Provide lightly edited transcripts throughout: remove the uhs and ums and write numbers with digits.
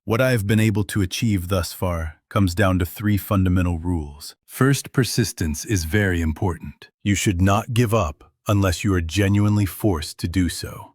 What I have been able to achieve thus far comes down to three fundamental rules. First, persistence is very important. You should not give up unless you are genuinely forced to do so.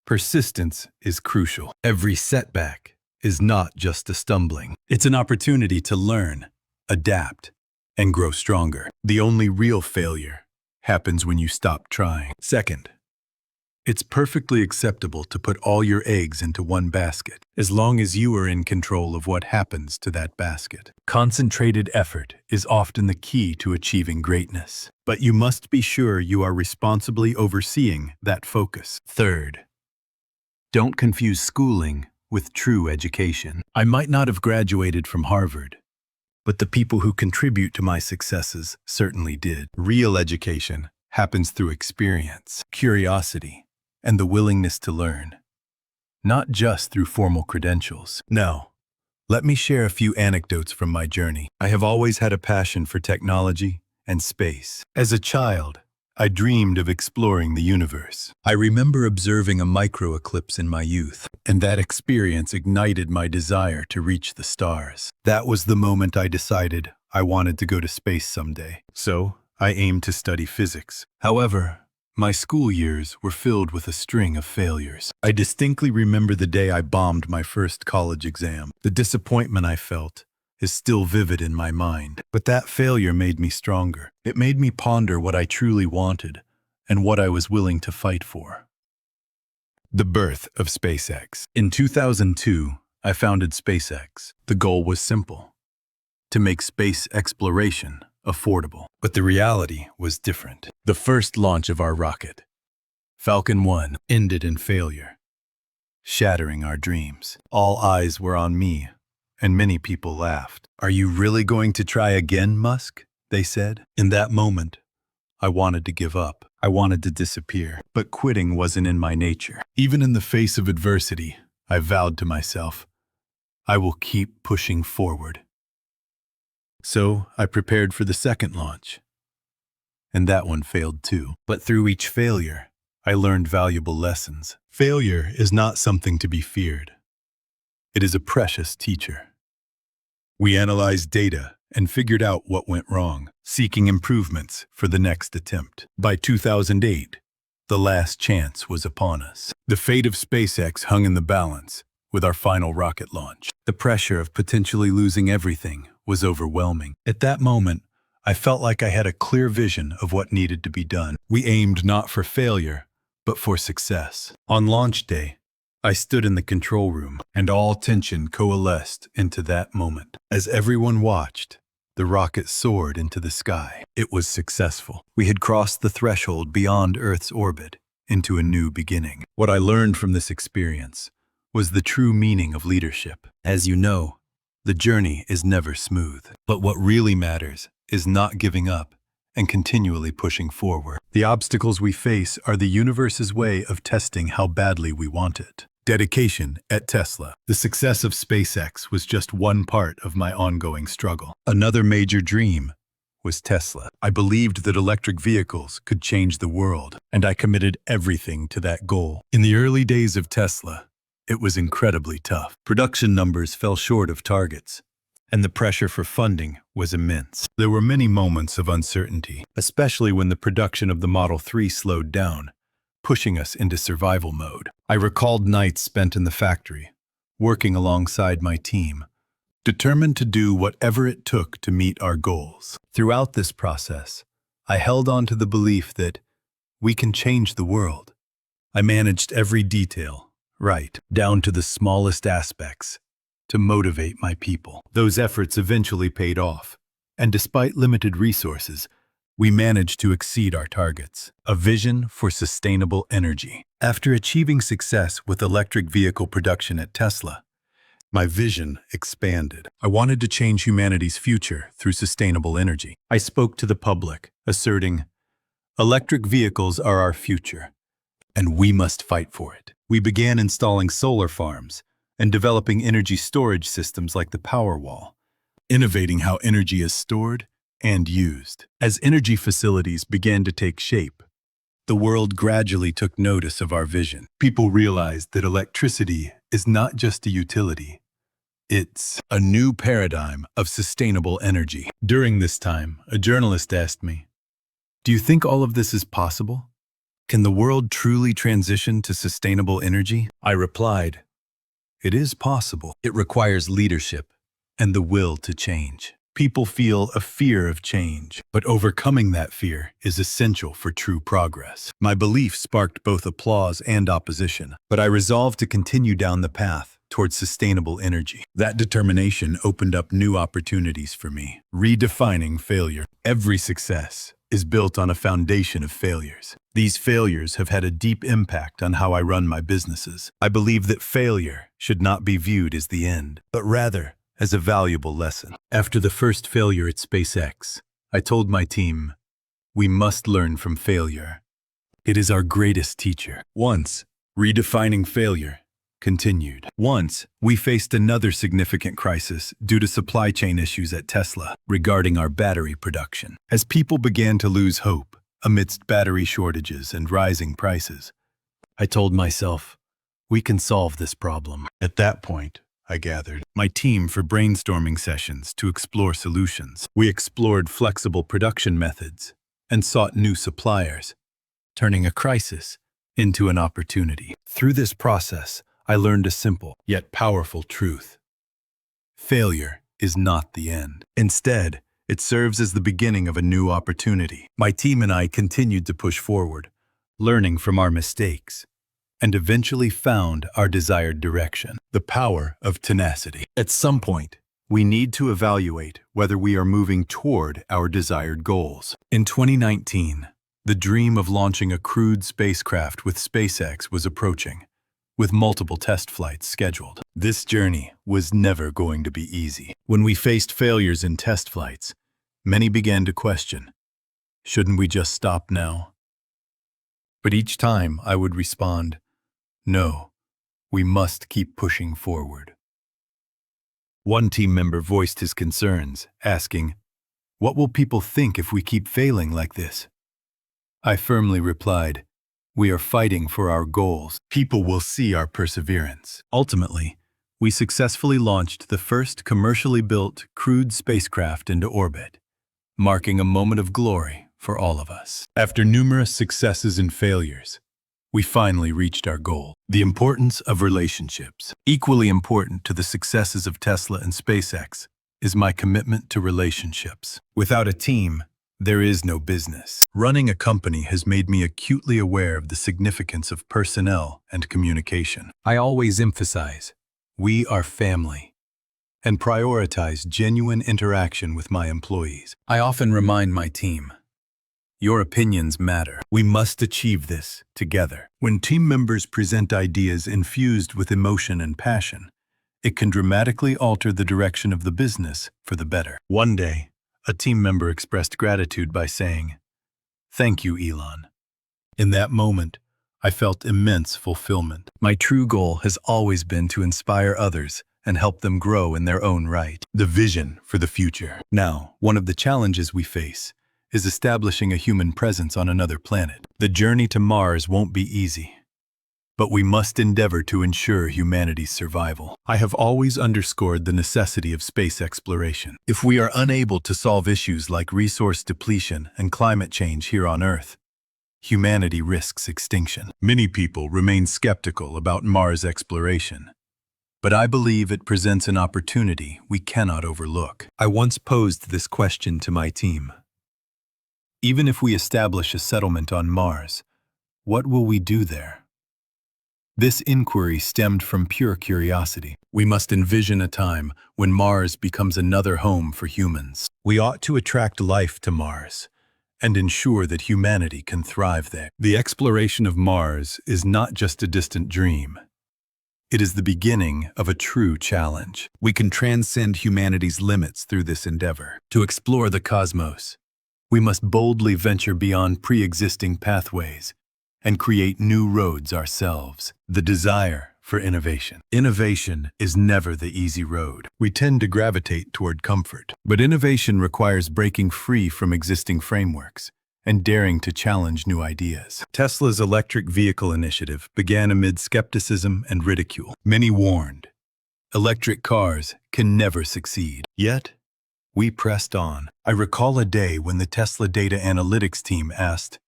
Persistence is crucial. Every setback is not just a stumbling. It's an opportunity to learn, adapt, and grow stronger. The only real failure happens when you stop trying. Second, it's perfectly acceptable to put all your eggs into one basket, as long as you are in control of what happens to that basket. Concentrated effort is often the key to achieving greatness, but you must be sure you are responsibly overseeing that focus. Third, don't confuse schooling with true education. I might not have graduated from Harvard, but the people who contribute to my successes certainly did. Real education happens through experience, curiosity, and the willingness to learn, not just through formal credentials. Now, let me share a few anecdotes from my journey. I have always had a passion for technology and space. As a child, I dreamed of exploring the universe. I remember observing a micro-eclipse in my youth, and that experience ignited my desire to reach the stars. That was the moment I decided I wanted to go to space someday. So, I aimed to study physics. However, my school years were filled with a string of failures. I distinctly remember the day I bombed my first college exam. The disappointment I felt is still vivid in my mind. But that failure made me stronger. It made me ponder what I truly wanted and what I was willing to fight for. The birth of SpaceX. In 2002, I founded SpaceX. The goal was simple: to make space exploration affordable. But the reality was different. The first launch of our rocket, Falcon 1, ended in failure, shattering our dreams. All eyes were on me, and many people laughed. "Are you really going to try again, Musk?" they said. In that moment, I wanted to give up. I wanted to disappear. But quitting wasn't in my nature. Even in the face of adversity, I vowed to myself, I will keep pushing forward. So I prepared for the second launch, and that one failed too. But through each failure, I learned valuable lessons. Failure is not something to be feared. It is a precious teacher. We analyzed data and figured out what went wrong, seeking improvements for the next attempt. By 2008, the last chance was upon us. The fate of SpaceX hung in the balance with our final rocket launch. The pressure of potentially losing everything was overwhelming. At that moment, I felt like I had a clear vision of what needed to be done. We aimed not for failure, but for success. On launch day, I stood in the control room, and all tension coalesced into that moment. As everyone watched, the rocket soared into the sky. It was successful. We had crossed the threshold beyond Earth's orbit into a new beginning. What I learned from this experience was the true meaning of leadership. As you know, the journey is never smooth, but what really matters is not giving up and continually pushing forward. The obstacles we face are the universe's way of testing how badly we want it. Dedication at Tesla. The success of SpaceX was just one part of my ongoing struggle. Another major dream was Tesla. I believed that electric vehicles could change the world, and I committed everything to that goal. In the early days of Tesla, it was incredibly tough. Production numbers fell short of targets, and the pressure for funding was immense. There were many moments of uncertainty, especially when the production of the Model 3 slowed down, pushing us into survival mode. I recalled nights spent in the factory, working alongside my team, determined to do whatever it took to meet our goals. Throughout this process, I held on to the belief that we can change the world. I managed every detail, right down to the smallest aspects, to motivate my people. Those efforts eventually paid off, and despite limited resources, we managed to exceed our targets. A vision for sustainable energy. After achieving success with electric vehicle production at Tesla, my vision expanded. I wanted to change humanity's future through sustainable energy. I spoke to the public, asserting, "Electric vehicles are our future, and we must fight for it." We began installing solar farms and developing energy storage systems like the Powerwall, innovating how energy is stored and used. As energy facilities began to take shape, the world gradually took notice of our vision. People realized that electricity is not just a utility. It's a new paradigm of sustainable energy. During this time, a journalist asked me, "Do you think all of this is possible? Can the world truly transition to sustainable energy?" I replied, "It is possible. It requires leadership and the will to change." People feel a fear of change, but overcoming that fear is essential for true progress. My belief sparked both applause and opposition, but I resolved to continue down the path towards sustainable energy. That determination opened up new opportunities for me, redefining failure. Every success is built on a foundation of failures. These failures have had a deep impact on how I run my businesses. I believe that failure should not be viewed as the end, but rather as a valuable lesson. After the first failure at SpaceX, I told my team, "We must learn from failure. It is our greatest teacher." Once, redefining failure continued. Once, we faced another significant crisis due to supply chain issues at Tesla regarding our battery production. As people began to lose hope amidst battery shortages and rising prices, I told myself, "We can solve this problem." At that point, I gathered my team for brainstorming sessions to explore solutions. We explored flexible production methods and sought new suppliers, turning a crisis into an opportunity. Through this process, I learned a simple yet powerful truth. Failure is not the end. Instead, it serves as the beginning of a new opportunity. My team and I continued to push forward, learning from our mistakes, and eventually found our desired direction. The power of tenacity. At some point, we need to evaluate whether we are moving toward our desired goals. In 2019, the dream of launching a crewed spacecraft with SpaceX was approaching, with multiple test flights scheduled. This journey was never going to be easy. When we faced failures in test flights, many began to question, "Shouldn't we just stop now?" But each time I would respond, "No, we must keep pushing forward." One team member voiced his concerns, asking, "What will people think if we keep failing like this?" I firmly replied, "We are fighting for our goals. People will see our perseverance." Ultimately, we successfully launched the first commercially built crewed spacecraft into orbit, marking a moment of glory for all of us. After numerous successes and failures, we finally reached our goal. The importance of relationships. Equally important to the successes of Tesla and SpaceX is my commitment to relationships. Without a team, there is no business. Running a company has made me acutely aware of the significance of personnel and communication. I always emphasize, we are family, and prioritize genuine interaction with my employees. I often remind my team, your opinions matter. We must achieve this together. When team members present ideas infused with emotion and passion, it can dramatically alter the direction of the business for the better. One day, a team member expressed gratitude by saying, "Thank you, Elon." In that moment, I felt immense fulfillment. My true goal has always been to inspire others and help them grow in their own right. The vision for the future. Now, one of the challenges we face is establishing a human presence on another planet. The journey to Mars won't be easy, but we must endeavor to ensure humanity's survival. I have always underscored the necessity of space exploration. If we are unable to solve issues like resource depletion and climate change here on Earth, humanity risks extinction. Many people remain skeptical about Mars exploration, but I believe it presents an opportunity we cannot overlook. I once posed this question to my team. Even if we establish a settlement on Mars, what will we do there? This inquiry stemmed from pure curiosity. We must envision a time when Mars becomes another home for humans. We ought to attract life to Mars and ensure that humanity can thrive there. The exploration of Mars is not just a distant dream. It is the beginning of a true challenge. We can transcend humanity's limits through this endeavor. To explore the cosmos, we must boldly venture beyond pre-existing pathways and create new roads ourselves. The desire for innovation. Innovation is never the easy road. We tend to gravitate toward comfort, but innovation requires breaking free from existing frameworks and daring to challenge new ideas. Tesla's electric vehicle initiative began amid skepticism and ridicule. Many warned, electric cars can never succeed. Yet, we pressed on. I recall a day when the Tesla data analytics team asked,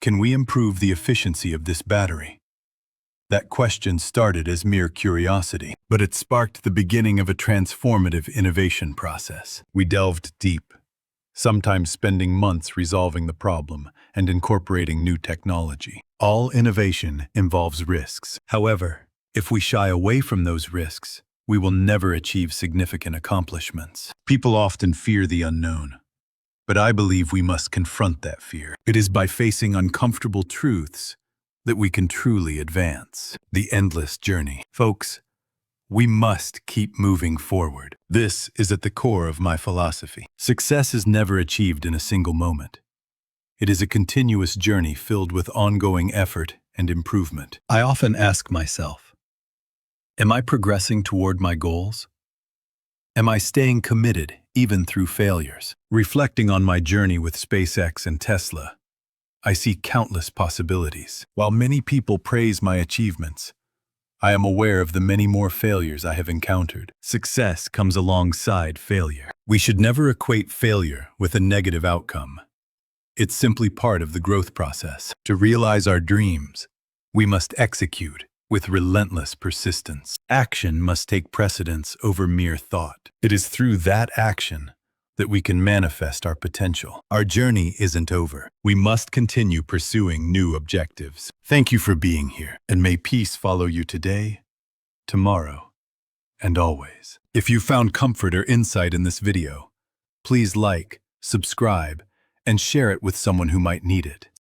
"Can we improve the efficiency of this battery?" That question started as mere curiosity, but it sparked the beginning of a transformative innovation process. We delved deep, sometimes spending months resolving the problem and incorporating new technology. All innovation involves risks. However, if we shy away from those risks, we will never achieve significant accomplishments. People often fear the unknown, but I believe we must confront that fear. It is by facing uncomfortable truths that we can truly advance. The endless journey. Folks, we must keep moving forward. This is at the core of my philosophy. Success is never achieved in a single moment. It is a continuous journey filled with ongoing effort and improvement. I often ask myself, am I progressing toward my goals? Am I staying committed even through failures? Reflecting on my journey with SpaceX and Tesla, I see countless possibilities. While many people praise my achievements, I am aware of the many more failures I have encountered. Success comes alongside failure. We should never equate failure with a negative outcome. It's simply part of the growth process. To realize our dreams, we must execute with relentless persistence. Action must take precedence over mere thought. It is through that action that we can manifest our potential. Our journey isn't over. We must continue pursuing new objectives. Thank you for being here, and may peace follow you today, tomorrow, and always. If you found comfort or insight in this video, please like, subscribe, and share it with someone who might need it.